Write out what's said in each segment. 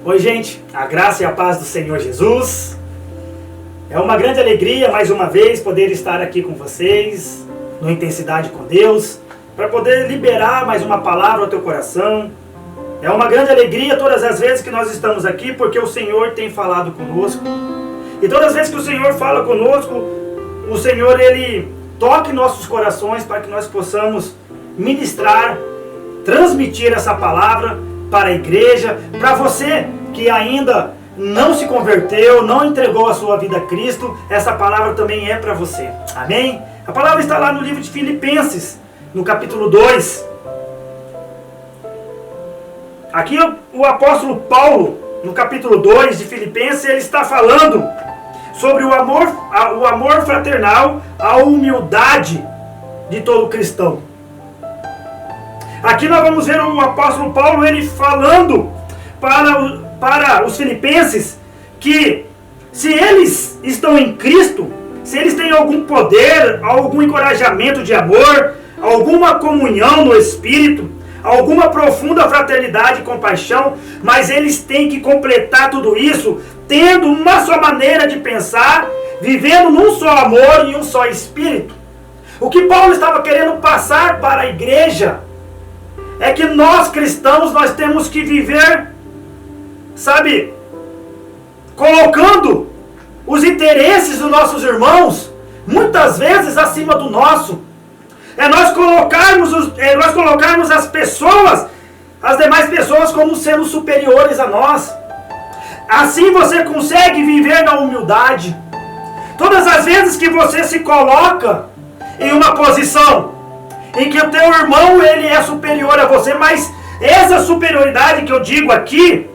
Oi, gente, a graça e a paz do Senhor Jesus. É uma grande alegria, mais uma vez, poder estar aqui com vocês, no Intensidade com Deus, para poder liberar mais uma palavra ao teu coração. É uma grande alegria todas as vezes que nós estamos aqui, porque o Senhor tem falado conosco. E todas as vezes que o Senhor fala conosco, o Senhor, Ele toca em nossos corações para que nós possamos ministrar, transmitir essa palavra para a igreja, para você que ainda não se converteu, não entregou a sua vida a Cristo, essa palavra também é para você. Amém? A palavra está lá no livro de Filipenses, no capítulo 2. Aqui o apóstolo Paulo, no capítulo 2 de Filipenses, ele está falando sobre o amor fraternal, a humildade de todo cristão. Aqui nós vamos ver o apóstolo Paulo, ele falando para os filipenses que se eles estão em Cristo, se eles têm algum poder, algum encorajamento de amor, alguma comunhão no Espírito, alguma profunda fraternidade e compaixão, mas eles têm que completar tudo isso tendo uma só maneira de pensar, vivendo num só amor e um só Espírito. O que Paulo estava querendo passar para a igreja é que nós cristãos, nós temos que viver, colocando os interesses dos nossos irmãos, muitas vezes acima do nosso. É nós colocarmos as pessoas, as demais pessoas, como sendo superiores a nós. Assim você consegue viver na humildade. Todas as vezes que você se coloca em uma posição em que o teu irmão ele é superior a você, mas essa superioridade que eu digo aqui,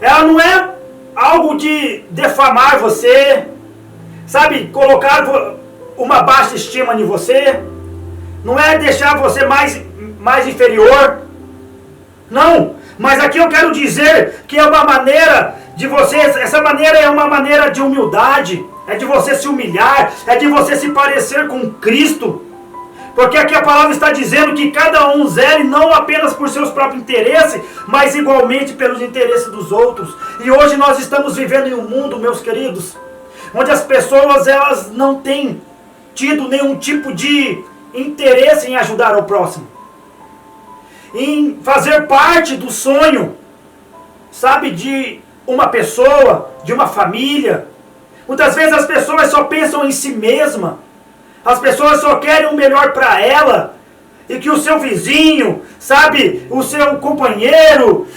ela não é algo de defamar você, colocar uma baixa estima em você, não é deixar você mais inferior, não, mas aqui eu quero dizer que é uma maneira de você, essa maneira é uma maneira de humildade, é de você se humilhar, é de você se parecer com Cristo. Porque aqui a palavra está dizendo que cada um zele não apenas por seus próprios interesses, mas igualmente pelos interesses dos outros. E hoje nós estamos vivendo em um mundo, meus queridos, onde as pessoas elas não têm tido nenhum tipo de interesse em ajudar ao próximo, em fazer parte do sonho, de uma pessoa, de uma família. Muitas vezes as pessoas só pensam em si mesma. As pessoas só querem o melhor para ela. E que o seu vizinho, o seu companheiro,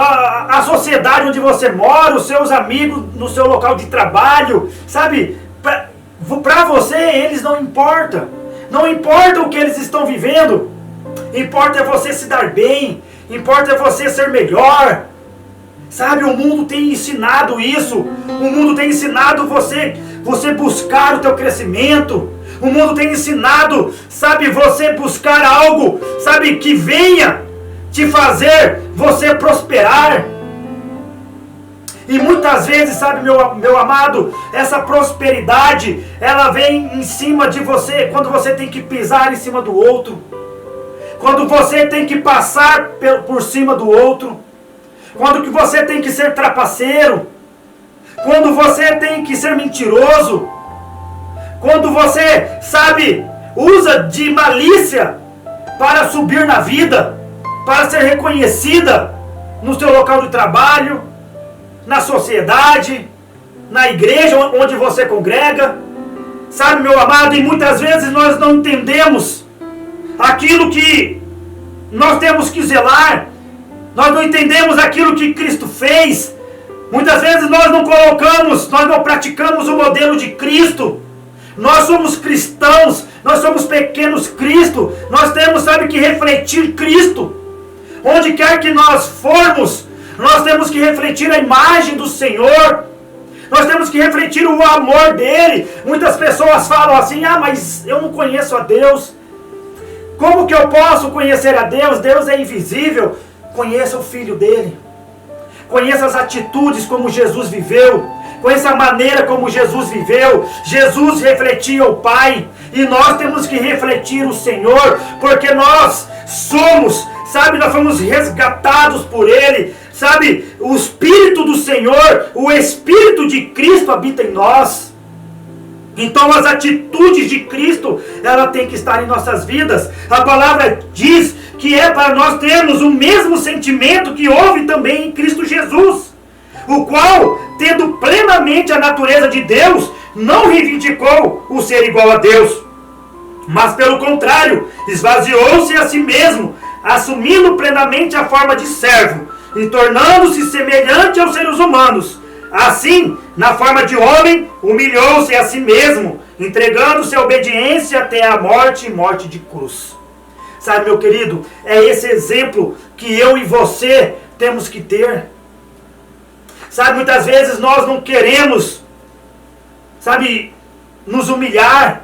a sociedade onde você mora, os seus amigos no seu local de trabalho, para você eles não importam. Não importa o que eles estão vivendo. Importa é você se dar bem. Importa é você ser melhor. O mundo tem ensinado isso. O mundo tem ensinado você buscar o teu crescimento. O mundo tem ensinado, você buscar algo, que venha te fazer você prosperar. E muitas vezes, meu amado, essa prosperidade, ela vem em cima de você, quando você tem que pisar em cima do outro. Quando você tem que passar por cima do outro. Quando que você tem que ser trapaceiro. Quando você tem que ser mentiroso. Quando você, usa de malícia para subir na vida, para ser reconhecida no seu local de trabalho, na sociedade, na igreja onde você congrega. Meu amado, e muitas vezes nós não entendemos aquilo que nós temos que zelar, nós não entendemos aquilo que Cristo fez. Muitas vezes nós não praticamos o modelo de Cristo. Nós somos cristãos, nós somos pequenos Cristo, nós temos, que refletir Cristo. Onde quer que nós formos, nós temos que refletir a imagem do Senhor, nós temos que refletir o amor dEle. Muitas pessoas falam assim, mas eu não conheço a Deus. Como que eu posso conhecer a Deus? Deus é invisível. Conheça o Filho dEle, conheça as atitudes como Jesus viveu, conheça a maneira como Jesus viveu. Jesus refletia o Pai, e nós temos que refletir o Senhor, porque nós somos, nós fomos resgatados por Ele, sabe, o Espírito do Senhor, o Espírito de Cristo habita em nós. Então as atitudes de Cristo, ela tem que estar em nossas vidas. A palavra diz que é para nós termos o mesmo sentimento que houve também em Cristo Jesus, o qual, tendo plenamente a natureza de Deus, não reivindicou o ser igual a Deus, mas pelo contrário, esvaziou-se a si mesmo, assumindo plenamente a forma de servo e tornando-se semelhante aos seres humanos. Assim, na forma de homem, humilhou-se a si mesmo, entregando-se à obediência até a morte e morte de cruz. Sabe, meu querido, é esse exemplo que eu e você temos que ter. Sabe, muitas vezes nós não queremos, sabe, nos humilhar.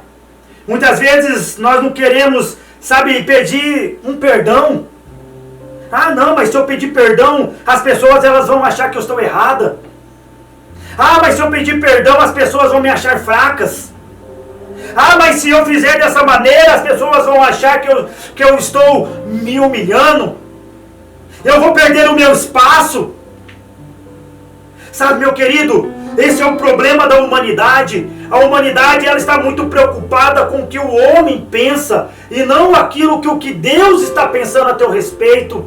Muitas vezes nós não queremos, sabe, pedir um perdão. Ah, não, mas se eu pedir perdão, as pessoas elas vão achar que eu estou errada. Ah, mas se eu pedir perdão, as pessoas vão me achar fracas. Ah, mas se eu fizer dessa maneira, as pessoas vão achar que eu estou me humilhando. Eu vou perder o meu espaço. Sabe, meu querido, esse é o problema da humanidade. A humanidade, ela está muito preocupada com o que o homem pensa e não aquilo que o que Deus está pensando a teu respeito.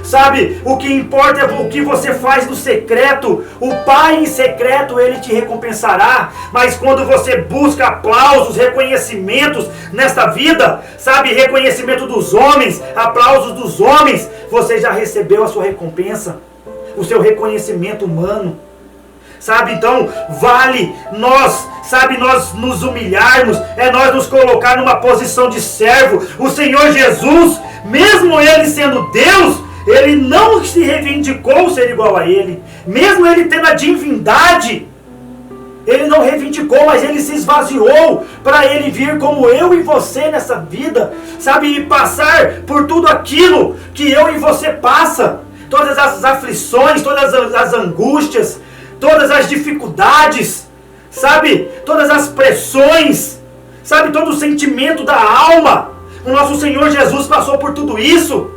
Sabe, o que importa é o que você faz no secreto. O Pai em secreto, Ele te recompensará. Mas quando você busca aplausos, reconhecimentos nesta vida, sabe, reconhecimento dos homens, aplausos dos homens, você já recebeu a sua recompensa, o seu reconhecimento humano. Sabe, então, vale nós, sabe, nós nos humilharmos, é nós nos colocar numa posição de servo. O Senhor Jesus, mesmo Ele sendo Deus, Ele não se reivindicou ser igual a Ele. Mesmo Ele tendo a divindade, Ele não reivindicou, mas Ele se esvaziou para Ele vir como eu e você nessa vida, sabe, e passar por tudo aquilo que eu e você passa. Todas as aflições, todas as angústias, todas as dificuldades, sabe, todas as pressões, sabe, todo o sentimento da alma. O nosso Senhor Jesus passou por tudo isso.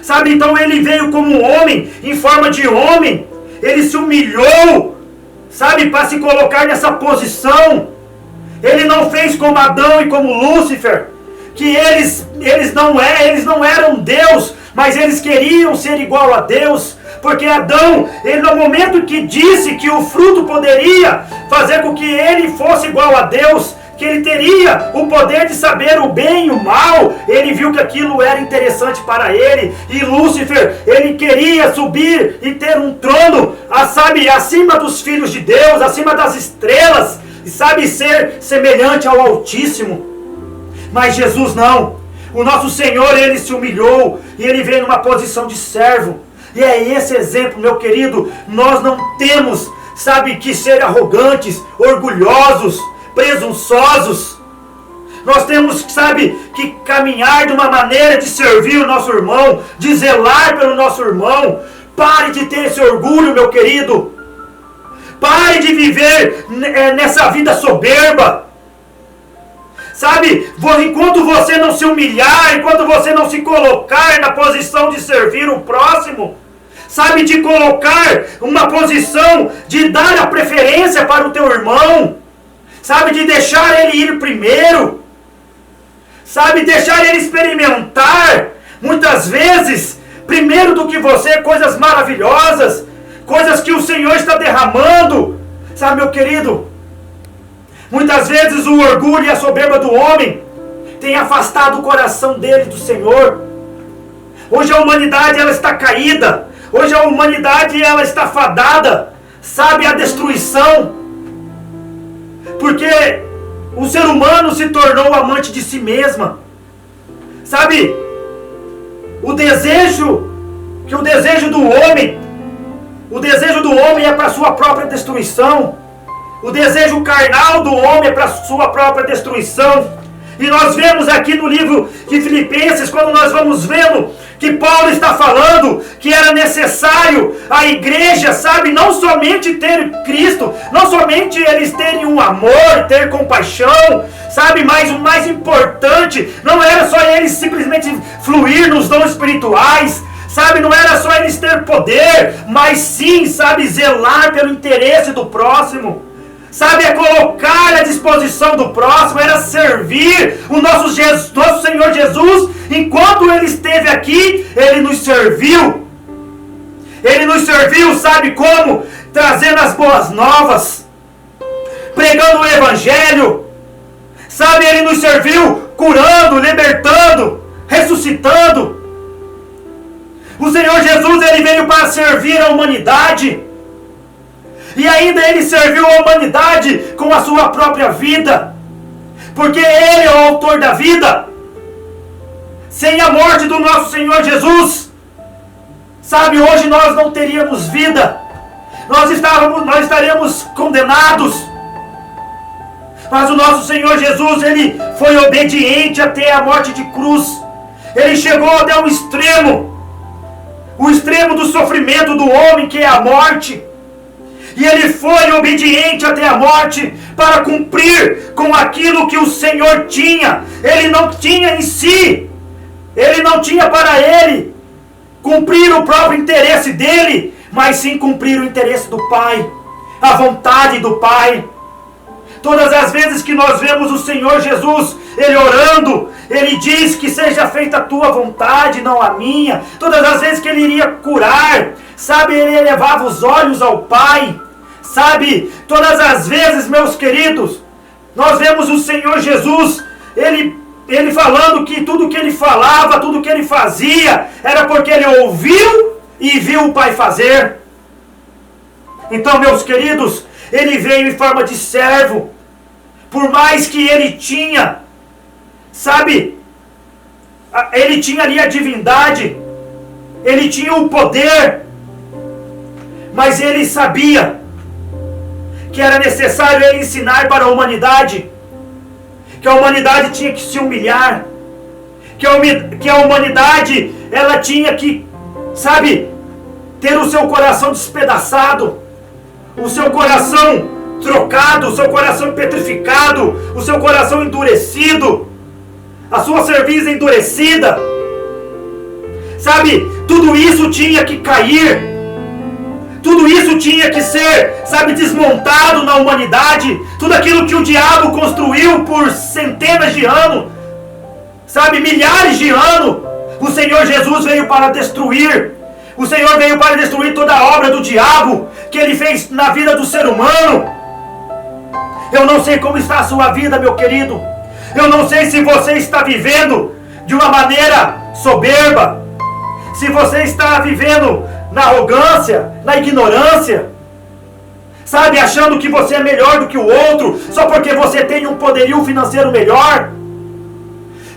Sabe, então Ele veio como um homem, em forma de homem. Ele se humilhou, sabe, para se colocar nessa posição. Ele não fez como Adão e como Lúcifer, que eles não eram Deus, mas eles queriam ser igual a Deus. Porque Adão, ele no momento que disse que o fruto poderia fazer com que ele fosse igual a Deus, que ele teria o poder de saber o bem e o mal, ele viu que aquilo era interessante para ele. E Lúcifer, ele queria subir e ter um trono, sabe, acima dos filhos de Deus, acima das estrelas, e sabe, ser semelhante ao Altíssimo. Mas Jesus não. O nosso Senhor, Ele se humilhou e Ele veio numa posição de servo. E é esse exemplo, meu querido. Nós não temos, sabe, que ser arrogantes, orgulhosos, presunçosos. Nós temos, sabe, que caminhar de uma maneira de servir o nosso irmão, de zelar pelo nosso irmão. Pare de ter esse orgulho, meu querido. Pare de viver nessa vida soberba. Sabe, enquanto você não se humilhar, enquanto você não se colocar na posição de servir o próximo, sabe, de colocar uma posição de dar a preferência para o teu irmão, sabe, de deixar ele ir primeiro, sabe, deixar ele experimentar, muitas vezes, primeiro do que você, coisas maravilhosas, coisas que o Senhor está derramando, sabe, meu querido. Muitas vezes o orgulho e a soberba do homem tem afastado o coração dele do Senhor. Hoje a humanidade, ela está caída. Hoje a humanidade, ela está fadada, sabe, à destruição. Porque o ser humano se tornou amante de si mesma. Sabe, o desejo do homem é para sua própria destruição. O desejo carnal do homem é para sua própria destruição. E nós vemos aqui no livro de Filipenses, quando nós vamos vendo que Paulo está falando que era necessário a igreja, sabe, não somente ter Cristo, não somente eles terem um amor, ter compaixão, sabe, mas o mais importante não era só eles simplesmente fluir nos dons espirituais, Sabe, não era só eles ter poder, mas sim, sabe, zelar pelo interesse do próximo. Sabe, é colocar à disposição do próximo, era servir o nosso Senhor Jesus. Enquanto Ele esteve aqui, Ele nos serviu. Ele nos serviu, sabe como? Trazendo as boas novas, pregando o Evangelho. Sabe, Ele nos serviu curando, libertando, ressuscitando. O Senhor Jesus, Ele veio para servir a humanidade. E ainda Ele serviu a humanidade com a sua própria vida. Porque Ele é o autor da vida. Sem a morte do nosso Senhor Jesus, sabe, hoje nós não teríamos vida. Nós estaríamos condenados. Mas o nosso Senhor Jesus, Ele foi obediente até a morte de cruz. Ele chegou até o extremo do sofrimento do homem, que é a morte. E Ele foi obediente até a morte para cumprir com aquilo que o Senhor tinha. Ele não tinha em si, Ele não tinha para Ele cumprir o próprio interesse dele, mas sim cumprir o interesse do Pai, a vontade do Pai. Todas as vezes que nós vemos o Senhor Jesus, Ele orando, Ele diz que seja feita a tua vontade, não a minha. Todas as vezes que Ele iria curar, sabe, Ele elevava os olhos ao Pai. Sabe, todas as vezes, meus queridos, nós vemos o Senhor Jesus, Ele falando que tudo que Ele falava, tudo que Ele fazia, era porque Ele ouviu e viu o Pai fazer. Então, meus queridos, Ele veio em forma de servo. Por mais que Ele tinha, sabe, Ele tinha ali a divindade, Ele tinha o poder, mas Ele sabia que era necessário Ele ensinar para a humanidade, que a humanidade tinha que se humilhar, que a humanidade, ela tinha que, sabe, ter o seu coração despedaçado, o seu coração trocado, o seu coração petrificado, o seu coração endurecido, a sua cerviz endurecida. Sabe, tudo isso tinha que cair. Tudo isso tinha que ser, sabe, desmontado na humanidade. Tudo aquilo que o diabo construiu por centenas de anos, sabe, milhares de anos, o Senhor Jesus veio para destruir. O Senhor veio para destruir toda a obra do diabo que Ele fez na vida do ser humano. Eu não sei como está a sua vida, meu querido. Eu não sei se você está vivendo de uma maneira soberba, se você está vivendo na arrogância, na ignorância, sabe, achando que você é melhor do que o outro, só porque você tem um poderio financeiro melhor,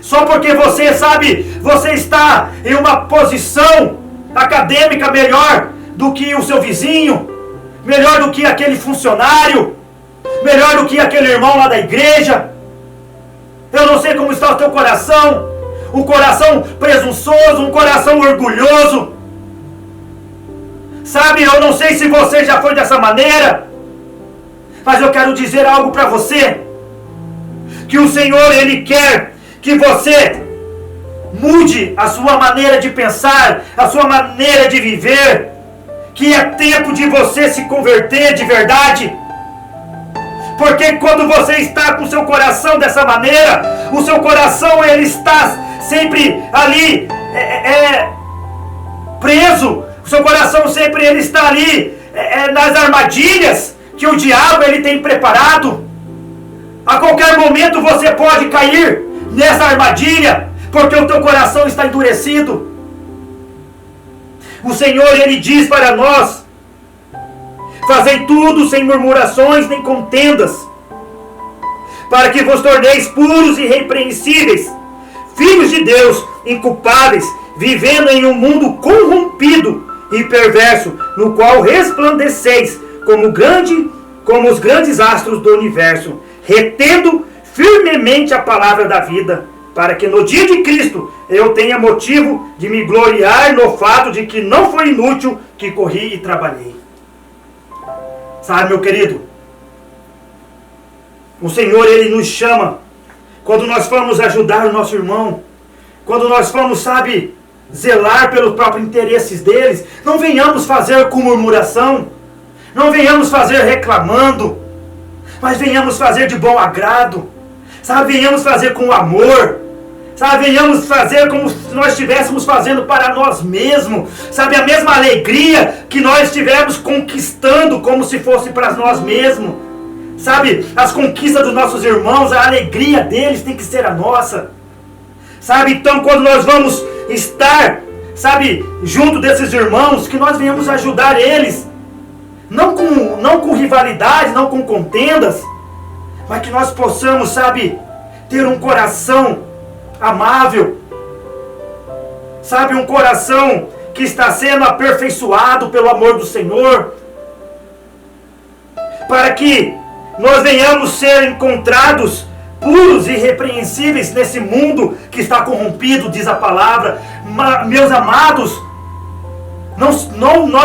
só porque você, sabe, você está em uma posição acadêmica melhor do que o seu vizinho, melhor do que aquele funcionário, melhor do que aquele irmão lá da igreja. Eu não sei como está o teu coração, um coração presunçoso, um coração orgulhoso. Sabe, eu não sei se você já foi dessa maneira, mas eu quero dizer algo para você, que o Senhor, Ele quer que você mude a sua maneira de pensar, a sua maneira de viver, que é tempo de você se converter de verdade. Porque quando você está com o seu coração dessa maneira, o seu coração, ele está sempre ali preso. O seu coração sempre ele está ali nas armadilhas que o diabo ele tem preparado. A qualquer momento você pode cair nessa armadilha, porque o teu coração está endurecido. O Senhor, Ele diz para nós: fazei tudo sem murmurações nem contendas, para que vos torneis puros e irrepreensíveis, filhos de Deus, inculpáveis, vivendo em um mundo corrompido e perverso, no qual resplandeceis como os grandes astros do universo, retendo firmemente a palavra da vida, para que no dia de Cristo eu tenha motivo de me gloriar no fato de que não foi inútil que corri e trabalhei. Sabe, meu querido, o Senhor, Ele nos chama, quando nós formos ajudar o nosso irmão, quando nós formos, sabe, zelar pelos próprios interesses deles. Não venhamos fazer com murmuração. Não venhamos fazer reclamando. Mas venhamos fazer de bom agrado. Sabe, venhamos fazer com amor. Sabe, venhamos fazer como se nós estivéssemos fazendo para nós mesmos. Sabe, a mesma alegria que nós estivemos conquistando como se fosse para nós mesmos. Sabe, as conquistas dos nossos irmãos, a alegria deles tem que ser a nossa. Sabe, então quando nós vamos estar, sabe, junto desses irmãos, que nós venhamos ajudar eles. Não com rivalidade, não com contendas, mas que nós possamos, sabe, ter um coração amável, sabe, um coração que está sendo aperfeiçoado pelo amor do Senhor, para que nós venhamos ser encontrados puros e irrepreensíveis nesse mundo que está corrompido, diz a palavra. Meus amados, nós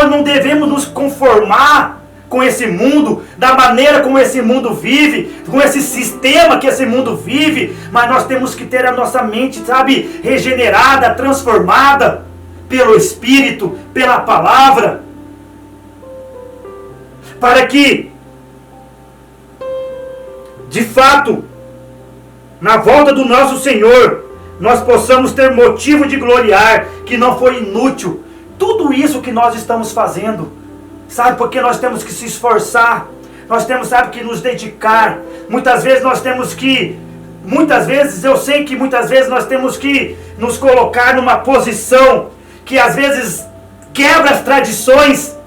não devemos nos conformar com esse mundo, da maneira como esse mundo vive, com esse sistema que esse mundo vive, mas nós temos que ter a nossa mente, sabe, regenerada, transformada pelo Espírito, pela palavra, para que, de fato, na volta do nosso Senhor, nós possamos ter motivo de gloriar, que não foi inútil tudo isso que nós estamos fazendo, sabe, porque nós temos que se esforçar, nós temos, sabe, que nos dedicar. Muitas vezes eu sei que muitas vezes nós temos que nos colocar numa posição que às vezes quebra as tradições,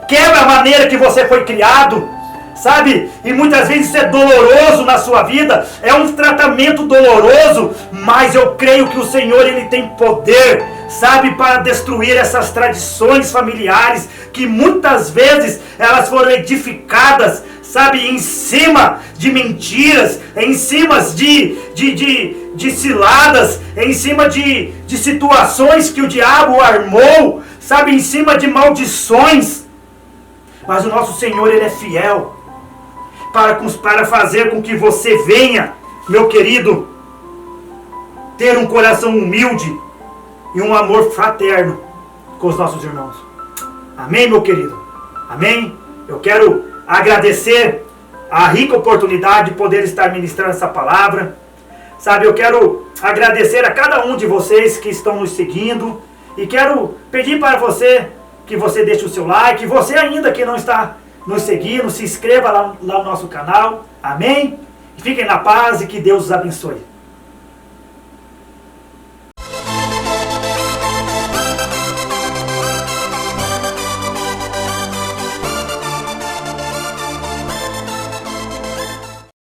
quebra a maneira que você foi criado, sabe, e muitas vezes isso é doloroso na sua vida, é um tratamento doloroso, mas eu creio que o Senhor, Ele tem poder, sabe, para destruir essas tradições familiares, que muitas vezes elas foram edificadas, sabe, em cima de mentiras, em cima de ciladas, em cima de situações que o diabo armou, sabe, em cima de maldições. Mas o nosso Senhor, Ele é fiel para fazer com que você venha, meu querido, ter um coração humilde e um amor fraterno com os nossos irmãos. Amém, meu querido? Amém? Eu quero agradecer a rica oportunidade de poder estar ministrando essa palavra. Sabe, eu quero agradecer a cada um de vocês que estão nos seguindo. E quero pedir para você que você deixe o seu like. Você ainda que não está nos seguindo, se inscreva lá no nosso canal. Amém? Fiquem na paz e que Deus os abençoe.